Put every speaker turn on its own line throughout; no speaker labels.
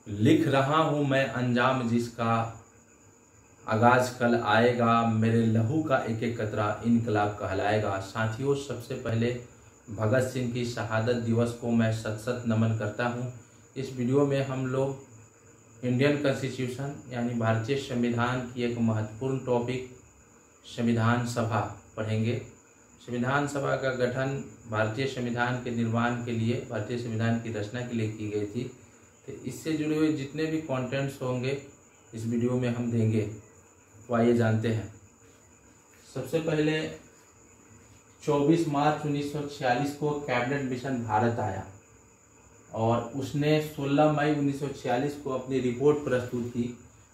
लिख रहा हूँ मैं अंजाम जिसका, आगाज कल आएगा, मेरे लहू का एक एक कतरा इनकलाब कहलाएगा। साथियों, सबसे पहले भगत सिंह की शहादत दिवस को मैं शत शत नमन करता हूँ। इस वीडियो में हम लोग इंडियन कॉन्स्टिट्यूशन यानी भारतीय संविधान की एक महत्वपूर्ण टॉपिक संविधान सभा पढ़ेंगे। संविधान सभा का गठन भारतीय संविधान के निर्माण के लिए, भारतीय संविधान की रचना के लिए की गई थी। तो इससे जुड़े हुए जितने भी कंटेंट्स होंगे इस वीडियो में हम देंगे। तो आइए जानते हैं। सबसे पहले 24 मार्च 1946 को कैबिनेट मिशन भारत आया और उसने 16 मई 1946 को अपनी रिपोर्ट प्रस्तुत की।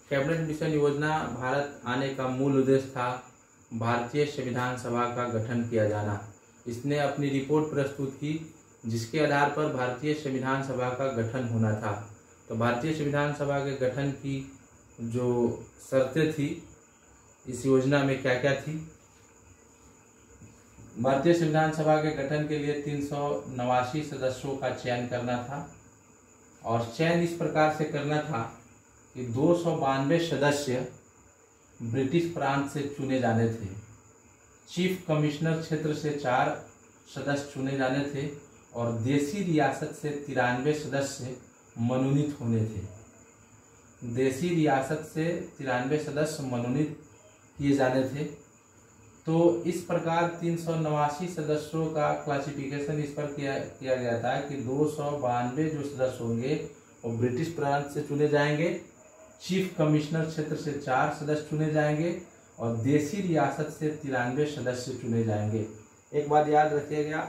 कैबिनेट मिशन योजना भारत आने का मूल उद्देश्य था भारतीय संविधान सभा का गठन किया जाना। इसने अपनी रिपोर्ट प्रस्तुत की जिसके आधार पर भारतीय संविधान सभा का गठन होना था। तो भारतीय संविधान सभा के गठन की जो शर्तें थी इस योजना में क्या क्या थी। भारतीय संविधान सभा के गठन के लिए 389 सदस्यों का चयन करना था और चयन इस प्रकार से करना था कि 292 सदस्य ब्रिटिश प्रांत से चुने जाने थे। चीफ कमिश्नर क्षेत्र से 4 सदस्य चुने जाने थे और देसी रियासत से 93 सदस्य मनोनीत होने थे। देसी रियासत से 93 सदस्य मनोनीत किए जाने थे। तो इस प्रकार 389 सदस्यों का क्लासिफिकेशन इस पर किया गया था कि 292 जो सदस्य होंगे वो ब्रिटिश प्रांत से चुने जाएंगे, चीफ कमिश्नर क्षेत्र से 4 सदस्य चुने जाएंगे और देसी रियासत से 93 सदस्य चुने जाएंगे। एक बात याद रखिएगा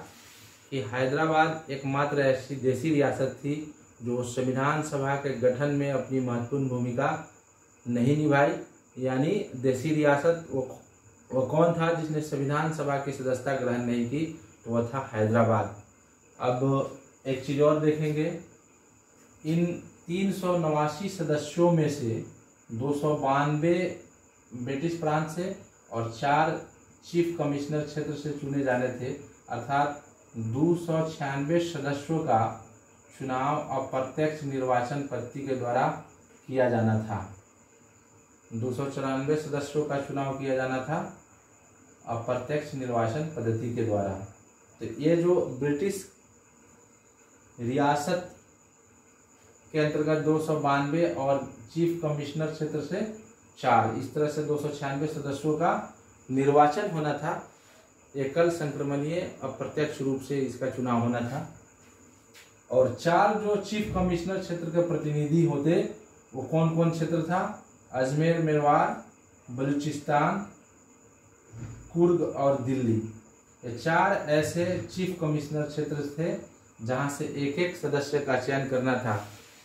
कि हैदराबाद एकमात्र ऐसी देसी रियासत थी जो संविधान सभा के गठन में अपनी महत्वपूर्ण भूमिका नहीं निभाई। यानी देसी रियासत वो कौन था जिसने संविधान सभा की सदस्यता ग्रहण नहीं की, तो वह था हैदराबाद। अब एक चीज और देखेंगे, इन 389 सदस्यों में से 292 ब्रिटिश प्रांत से और 4 चीफ कमिश्नर क्षेत्र से चुने जाने थे। अर्थात 296 सदस्यों का चुनाव अप्रत्यक्ष निर्वाचन पद्धति के द्वारा किया जाना था। 294 सदस्यों का चुनाव किया जाना था अप्रत्यक्ष निर्वाचन पद्धति के द्वारा। तो ये जो ब्रिटिश रियासत के अंतर्गत 292 और चीफ कमिश्नर क्षेत्र से 4, इस तरह से 296 सदस्यों का निर्वाचन होना था। एकल संक्रमणीय अप्रत्यक्ष रूप से इसका चुनाव होना था। और 4 जो चीफ कमिश्नर क्षेत्र के प्रतिनिधि होते वो कौन कौन क्षेत्र था? अजमेर, मेवाड़, बलूचिस्तान, कुर्ग और दिल्ली। ये 4 ऐसे चीफ कमिश्नर क्षेत्र थे जहां से एक एक सदस्य का चयन करना था।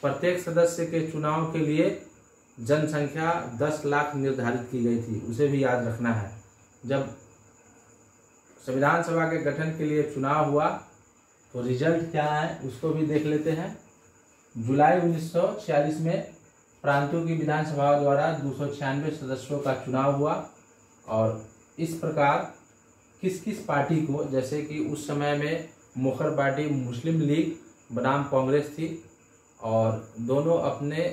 प्रत्येक सदस्य के चुनाव के लिए जनसंख्या 10 लाख निर्धारित की गई थी, उसे भी याद रखना है। जब संविधान सभा के गठन के लिए चुनाव हुआ तो रिजल्ट क्या है उसको भी देख लेते हैं। जुलाई 1946 में प्रांतों की विधानसभा द्वारा 296 सदस्यों का चुनाव हुआ और इस प्रकार किस किस पार्टी को, जैसे कि उस समय में मुखर पार्टी मुस्लिम लीग बनाम कांग्रेस थी और दोनों अपने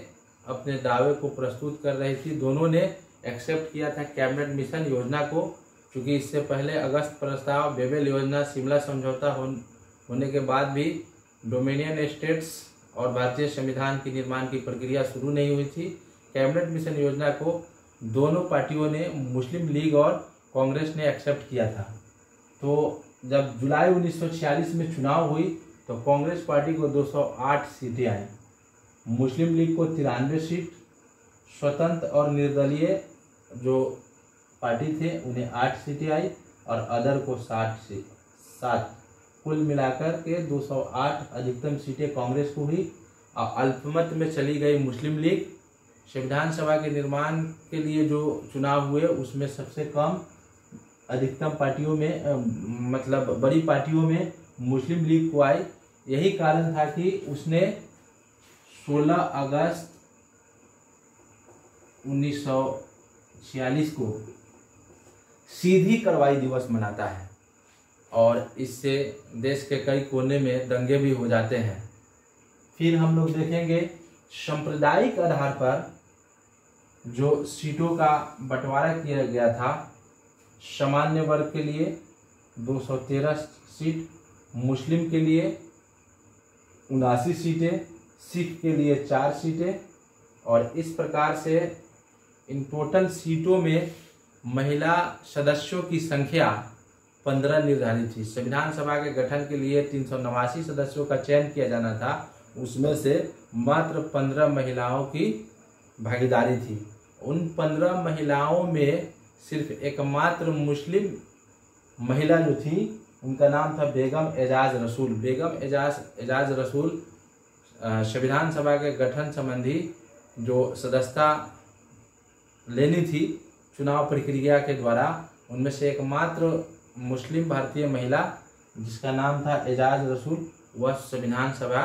अपने दावे को प्रस्तुत कर रही थी। दोनों ने एक्सेप्ट किया था कैबिनेट मिशन योजना को, क्योंकि इससे पहले अगस्त प्रस्ताव, बेबेल योजना, शिमला समझौता होने के बाद भी डोमिनियन स्टेट्स और भारतीय संविधान के निर्माण की प्रक्रिया शुरू नहीं हुई थी। कैबिनेट मिशन योजना को दोनों पार्टियों ने, मुस्लिम लीग और कांग्रेस ने एक्सेप्ट किया था। तो जब जुलाई 1946 में चुनाव हुई तो कांग्रेस पार्टी को 208 सीटें आई, मुस्लिम लीग को 93 सीट, स्वतंत्र और निर्दलीय जो पार्टी थे उन्हें 8 सीटें आई और अदर को 7। कुल मिलाकर के 208 अधिकतम सीटें कांग्रेस को हुई और अल्पमत में चली गई मुस्लिम लीग। संविधान सभा के निर्माण के लिए जो चुनाव हुए उसमें सबसे कम अधिकतम पार्टियों में, मतलब बड़ी पार्टियों में मुस्लिम लीग को आई। यही कारण था कि उसने 16 अगस्त 1946 को सीधी कार्रवाई दिवस मनाता है और इससे देश के कई कोने में दंगे भी हो जाते हैं। फिर हम लोग देखेंगे सांप्रदायिक आधार पर जो सीटों का बंटवारा किया गया था, सामान्य वर्ग के लिए 213 सीट, मुस्लिम के लिए 79 सीटें, सिख के लिए 4 सीटें, और इस प्रकार से इन टोटल सीटों में महिला सदस्यों की संख्या 15 निर्धारित थी। संविधान सभा के गठन के लिए 389 सदस्यों का चयन किया जाना था, उसमें से मात्र 15 महिलाओं की भागीदारी थी। उन 15 महिलाओं में सिर्फ एकमात्र मुस्लिम महिला जो थी, उनका नाम था बेगम एजाज रसूल। बेगम एजाज रसूल संविधान सभा के गठन संबंधी जो सदस्यता लेनी थी चुनाव प्रक्रिया के द्वारा, उनमें से एकमात्र मुस्लिम भारतीय महिला जिसका नाम था एजाज रसूल, वह संविधान सभा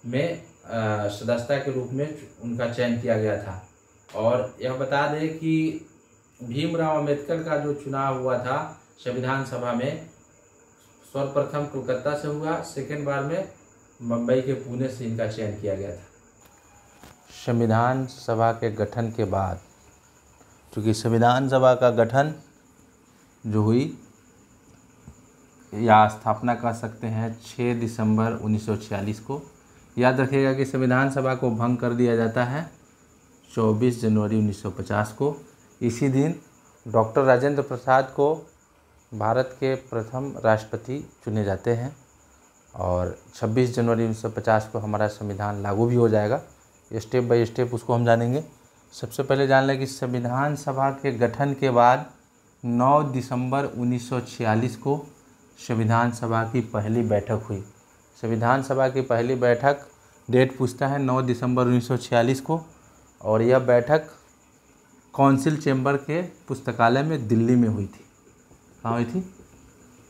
में सदस्यता के रूप में उनका चयन किया गया था। और यह बता दें कि भीमराव अंबेडकर का जो चुनाव हुआ था संविधान सभा में, सर्वप्रथम कोलकाता से हुआ, सेकेंड बार में मुंबई के पुणे से इनका चयन किया गया था। संविधान सभा के गठन के बाद, क्योंकि संविधान सभा का गठन जो हुई या स्थापना कर सकते हैं 6 दिसंबर 1946 को। याद रखिएगा कि संविधान सभा को भंग कर दिया जाता है 24 जनवरी 1950 को। इसी दिन डॉक्टर राजेंद्र प्रसाद को भारत के प्रथम राष्ट्रपति चुने जाते हैं और 26 जनवरी 1950 को हमारा संविधान लागू भी हो जाएगा। स्टेप बाय स्टेप उसको हम जानेंगे। सबसे पहले जान लें कि संविधान सभा के गठन के बाद 9 दिसंबर 1946 को संविधान सभा की पहली बैठक हुई। संविधान सभा की पहली बैठक डेट पूछता है 9 दिसंबर 1946 को, और यह बैठक काउंसिल चैम्बर के पुस्तकालय में दिल्ली में हुई थी। कहाँ हुई थी?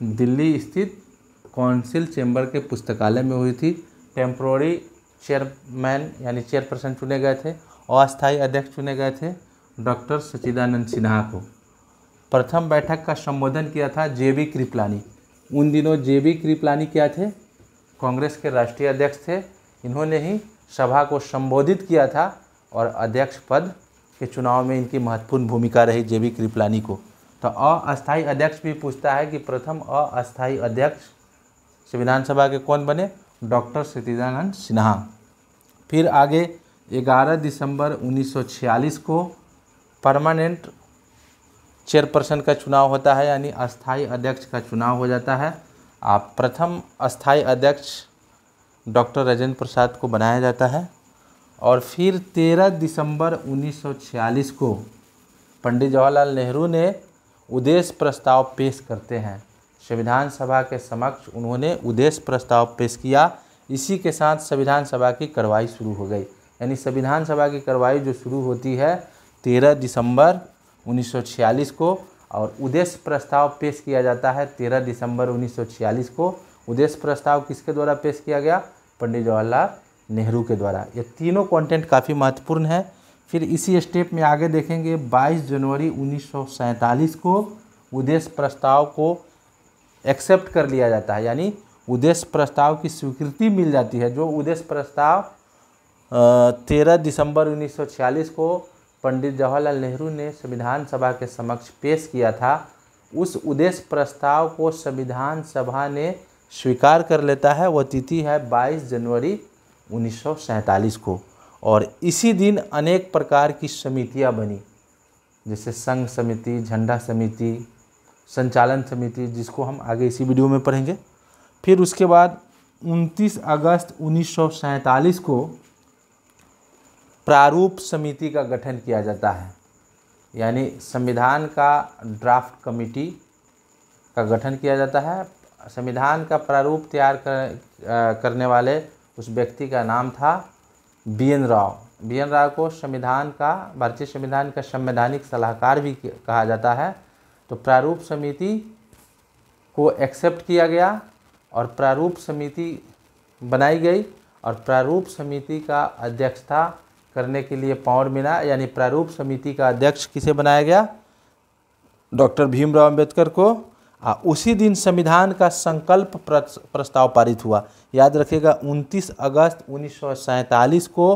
दिल्ली स्थित काउंसिल चैम्बर के पुस्तकालय में हुई थी। टेम्पोररी चेयरमैन यानी चेयरपर्सन चुने गए थे, अस्थायी अध्यक्ष चुने गए थे डॉक्टर सच्चिदानंद सिन्हा को। प्रथम बैठक का संबोधन किया था JB कृपलानी। उन दिनों JB कृपलानी क्या थे? कांग्रेस के राष्ट्रीय अध्यक्ष थे। इन्होंने ही सभा को संबोधित किया था और अध्यक्ष पद के चुनाव में इनकी महत्वपूर्ण भूमिका रही JB कृपलानी को। तो अस्थायी अध्यक्ष भी पूछता है कि प्रथम अस्थायी अध्यक्ष संविधान सभा के कौन बने? डॉक्टर सच्चिदानंद सिन्हा। फिर आगे 11 दिसंबर 1946 को परमानेंट चेयरपर्सन का चुनाव होता है, यानी अस्थायी अध्यक्ष का चुनाव हो जाता है। प्रथम अस्थायी अध्यक्ष डॉक्टर राजेंद्र प्रसाद को बनाया जाता है। और फिर 13 दिसंबर 1946 को पंडित जवाहरलाल नेहरू ने उद्देश्य प्रस्ताव पेश करते हैं। संविधान सभा के समक्ष उन्होंने उद्देश्य प्रस्ताव पेश किया। इसी के साथ संविधान सभा की कार्रवाई शुरू हो गई। यानी संविधान सभा की कार्रवाई जो शुरू होती है 13 दिसंबर 1946 को, और उद्देश्य प्रस्ताव पेश किया जाता है 13 दिसंबर 1946 को। उद्देश्य प्रस्ताव किसके द्वारा पेश किया गया? पंडित जवाहरलाल नेहरू के द्वारा। ये तीनों कंटेंट काफ़ी महत्वपूर्ण है। फिर इसी स्टेप में आगे देखेंगे 22 जनवरी 1947 को उद्देश्य प्रस्ताव को एक्सेप्ट कर लिया जाता है, यानी उद्देश्य प्रस्ताव की स्वीकृति मिल जाती है। जो उद्देश्य प्रस्ताव 13 दिसंबर 1946 को पंडित जवाहरलाल नेहरू ने संविधान सभा के समक्ष पेश किया था, उस उद्देश्य प्रस्ताव को संविधान सभा ने स्वीकार कर लेता है। वह तिथि है 22 जनवरी 1947 को। और इसी दिन अनेक प्रकार की समितियां बनी, जैसे संघ समिति, झंडा समिति, संचालन समिति, जिसको हम आगे इसी वीडियो में पढ़ेंगे। फिर उसके बाद 29 अगस्त 1947 को प्रारूप समिति का गठन किया जाता है, यानी संविधान का ड्राफ्ट कमेटी का गठन किया जाता है। संविधान का प्रारूप तैयार करने वाले उस व्यक्ति का नाम था BN राव। BN राव को भारतीय संविधान का संवैधानिक सलाहकार भी कहा जाता है। तो प्रारूप समिति को एक्सेप्ट किया गया और प्रारूप समिति बनाई गई, और प्रारूप समिति का अध्यक्षता करने के लिए पावर मिला, यानी प्रारूप समिति का अध्यक्ष किसे बनाया गया? डॉक्टर भीमराव अंबेडकर को। उसी दिन संविधान का संकल्प प्रस्ताव पारित हुआ। याद रखिएगा 29 अगस्त 1947 को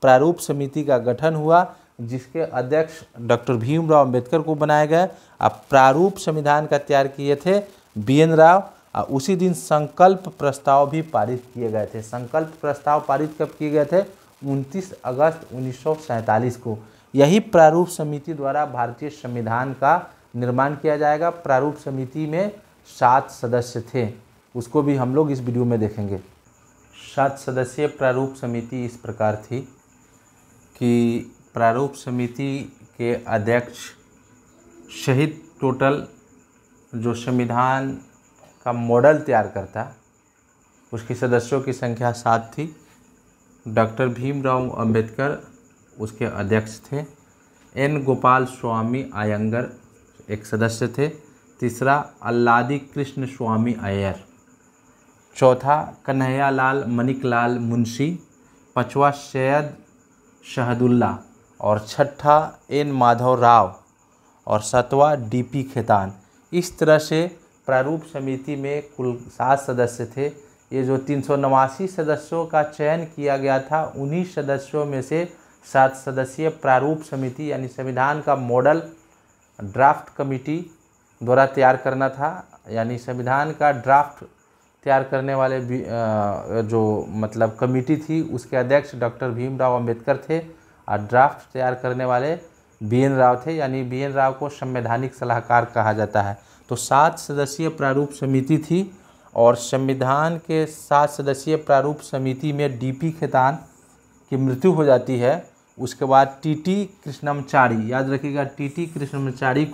प्रारूप समिति का गठन हुआ, जिसके अध्यक्ष डॉक्टर भीमराव अंबेडकर को बनाया गया। अब प्रारूप संविधान का तैयार किए थे BN राव, और उसी दिन संकल्प प्रस्ताव भी पारित किए गए थे। संकल्प प्रस्ताव पारित कब किए गए थे? 29 अगस्त 1947 को। यही प्रारूप समिति द्वारा भारतीय संविधान का निर्माण किया जाएगा। प्रारूप समिति में 7 सदस्य थे, उसको भी हम लोग इस वीडियो में देखेंगे। 7 सदस्यीय प्रारूप समिति इस प्रकार थी कि प्रारूप समिति के अध्यक्ष सहित टोटल जो संविधान का मॉडल तैयार करता, उसके सदस्यों की संख्या 7 थी। डॉक्टर भीमराव अंबेडकर उसके अध्यक्ष थे। N गोपाल स्वामी अयंगर एक सदस्य थे। तीसरा अल्लादी कृष्ण स्वामी अय्यर। चौथा कन्हैयालाल मणिकलाल मुंशी। पांचवा सैयद शहदुल्ला। और छठा N माधव राव। और सातवां DP खेतान। इस तरह से प्रारूप समिति में कुल 7 सदस्य थे। ये जो 389 सदस्यों का चयन किया गया था, उन्हीं सदस्यों में से 7 सदस्यीय प्रारूप समिति यानी संविधान का मॉडल ड्राफ्ट कमेटी द्वारा तैयार करना था। यानी संविधान का ड्राफ्ट तैयार करने वाले जो मतलब कमेटी थी, उसके अध्यक्ष डॉक्टर भीमराव अंबेडकर थे और ड्राफ्ट तैयार करने वाले BN राव थे। यानी BN राव को संवैधानिक सलाहकार कहा जाता है। तो 7 सदस्यीय प्रारूप समिति थी और संविधान के 7 सदस्यीय प्रारूप समिति में DP खेतान की मृत्यु हो जाती है। उसके बाद TT कृष्णमाचारी, याद रखिएगा, TT कृष्णमाचारी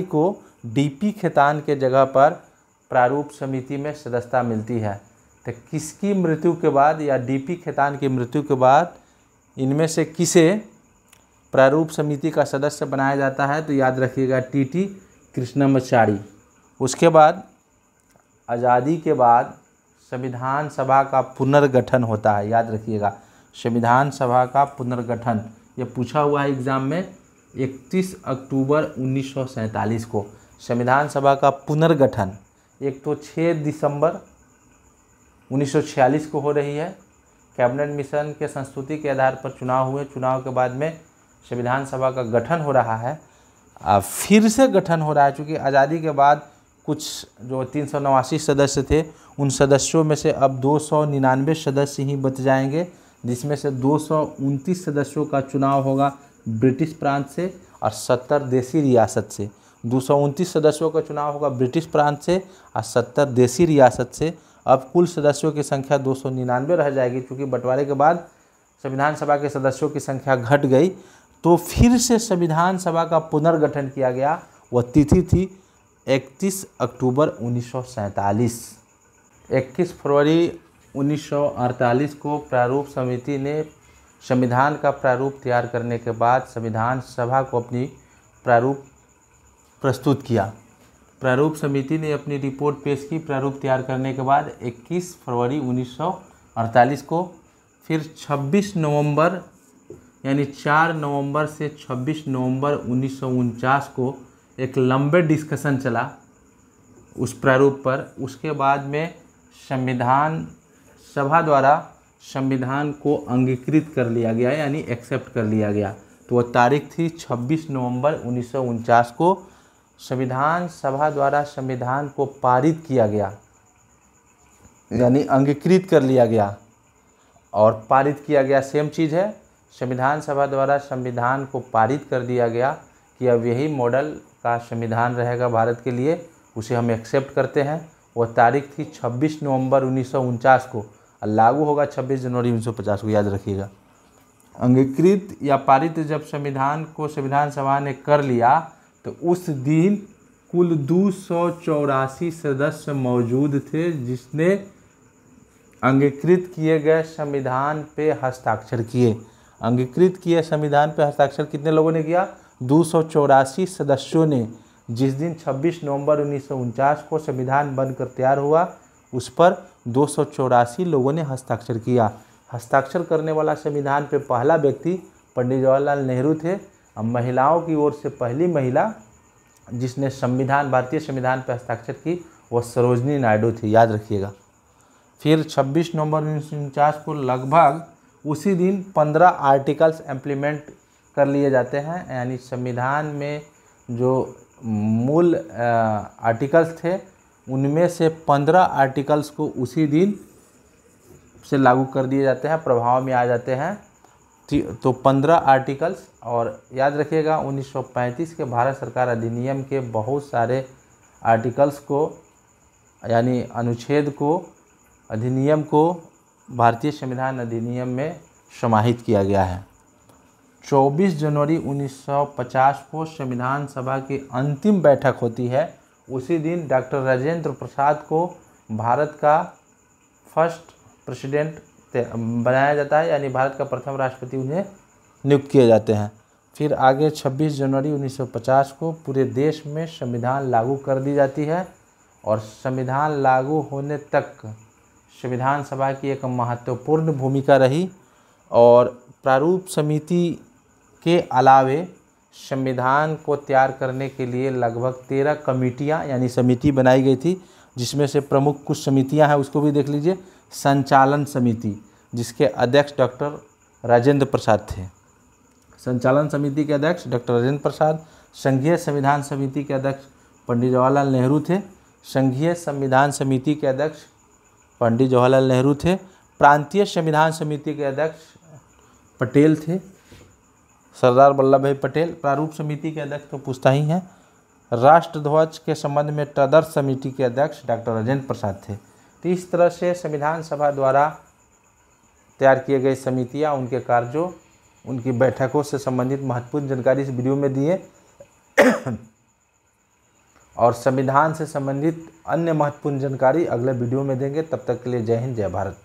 को DP खेतान के जगह पर प्रारूप समिति में सदस्यता मिलती है। तो किसकी मृत्यु के बाद या DP खेतान की मृत्यु के बाद इनमें से किसे प्रारूप समिति का सदस्य बनाया जाता है? तो याद रखिएगा TT कृष्णमाचारी। उसके बाद आज़ादी के बाद संविधान सभा का पुनर्गठन होता है। याद रखिएगा, संविधान सभा का पुनर्गठन, ये पूछा हुआ है एग्ज़ाम में। 31 अक्टूबर 1947 को संविधान सभा का पुनर्गठन, एक तो 6 दिसंबर 1946 को हो रही है। कैबिनेट मिशन के संस्तुति के आधार पर चुनाव हुए, चुनाव के बाद में संविधान सभा का गठन हो रहा है। फिर से गठन हो रहा है, चूँकि आज़ादी के बाद कुछ जो 389 सदस्य थे, उन सदस्यों में से अब 299 सदस्य ही बच जाएंगे, जिसमें से 229 सदस्यों का चुनाव होगा ब्रिटिश प्रांत से और 70 देसी रियासत से। 229 सदस्यों का चुनाव होगा ब्रिटिश प्रांत से और 70 देसी रियासत से। अब कुल सदस्यों की संख्या 299 रह जाएगी, क्योंकि बंटवारे के बाद संविधान सभा के सदस्यों की संख्या घट गई। तो फिर से संविधान सभा का पुनर्गठन किया गया। वह तिथि थी 31 अक्टूबर 1947। 21 फरवरी 1948 को प्रारूप समिति ने संविधान का प्रारूप तैयार करने के बाद संविधान सभा को अपनी प्रारूप प्रस्तुत किया। प्रारूप समिति ने अपनी रिपोर्ट पेश की प्रारूप तैयार करने के बाद 21 फरवरी 1948 को। फिर 26 नवंबर यानी 4 नवंबर से 26 नवंबर 1949 को एक लंबे डिस्कशन चला उस प्रारूप पर। उसके बाद में संविधान सभा द्वारा संविधान को अंगीकृत कर लिया गया, यानी एक्सेप्ट कर लिया गया। तो वह तारीख थी 26 नवंबर 1949 को संविधान सभा द्वारा संविधान को पारित किया गया, यानी अंगीकृत कर लिया गया और पारित किया गया सेम चीज़ है। संविधान सभा द्वारा संविधान को पारित कर दिया गया कि अब यही मॉडल का संविधान रहेगा भारत के लिए, उसे हम एक्सेप्ट करते हैं। वह तारीख थी 26 नवंबर 1949 को और लागू होगा 26 जनवरी 1950 को, याद रखिएगा। अंगीकृत या पारित जब संविधान को संविधान सभा ने कर लिया तो उस दिन कुल 284 सदस्य मौजूद थे, जिसने अंगीकृत किए गए संविधान पे हस्ताक्षर किए। अंगीकृत किए संविधान पे हस्ताक्षर कितने लोगों ने किया? 284 सदस्यों ने। जिस दिन 26 नवंबर 1949 को संविधान बनकर तैयार हुआ, उस पर 284 लोगों ने हस्ताक्षर किया। हस्ताक्षर करने वाला संविधान पे पहला व्यक्ति पंडित जवाहरलाल नेहरू थे। अब महिलाओं की ओर से पहली महिला जिसने भारतीय संविधान पर हस्ताक्षर की वह सरोजनी नायडू थी, याद रखिएगा। फिर 26 नवंबर 1949 को लगभग उसी दिन 15 आर्टिकल्स इम्प्लीमेंट कर लिए जाते हैं। यानी संविधान में जो मूल आर्टिकल्स थे उनमें से 15 आर्टिकल्स को उसी दिन से लागू कर दिए जाते हैं, प्रभाव में आ जाते हैं। तो 15 आर्टिकल्स, और याद रखिएगा 1935 के भारत सरकार अधिनियम के बहुत सारे आर्टिकल्स को यानी अनुच्छेद को, अधिनियम को भारतीय संविधान अधिनियम में समाहित किया गया है। 24 जनवरी 1950 को संविधान सभा की अंतिम बैठक होती है। उसी दिन डॉक्टर राजेंद्र प्रसाद को भारत का फर्स्ट प्रेसिडेंट बनाया जाता है, यानी भारत का प्रथम राष्ट्रपति उन्हें नियुक्त किए जाते हैं। फिर आगे 26 जनवरी 1950 को पूरे देश में संविधान लागू कर दी जाती है, और संविधान लागू होने तक संविधान सभा की एक महत्वपूर्ण भूमिका रही। और प्रारूप समिति के अलावे संविधान को तैयार करने के लिए लगभग 13 कमेटियां यानी समिति बनाई गई थी, जिसमें से प्रमुख कुछ समितियां हैं उसको भी देख लीजिए। संचालन समिति, जिसके अध्यक्ष डॉक्टर राजेंद्र प्रसाद थे, संचालन समिति के अध्यक्ष डॉक्टर राजेंद्र प्रसाद। संघीय संविधान समिति के अध्यक्ष पंडित जवाहरलाल नेहरू थे। संघीय संविधान समिति के अध्यक्ष पंडित जवाहरलाल नेहरू थे। प्रांतीय संविधान समिति के अध्यक्ष पटेल थे, सरदार वल्लभ भाई पटेल। प्रारूप समिति के अध्यक्ष तो पूछता ही हैं। राष्ट्रध्वज के संबंध में तदर्थ समिति के अध्यक्ष डॉक्टर राजेंद्र प्रसाद थे। तो इस तरह से संविधान सभा द्वारा तैयार किए गए समितियां, उनके कार्यों, उनकी बैठकों से संबंधित महत्वपूर्ण जानकारी इस वीडियो में दिए और संविधान से संबंधित अन्य महत्वपूर्ण जानकारी अगले वीडियो में देंगे। तब तक के लिए जय हिंद, जय भारत।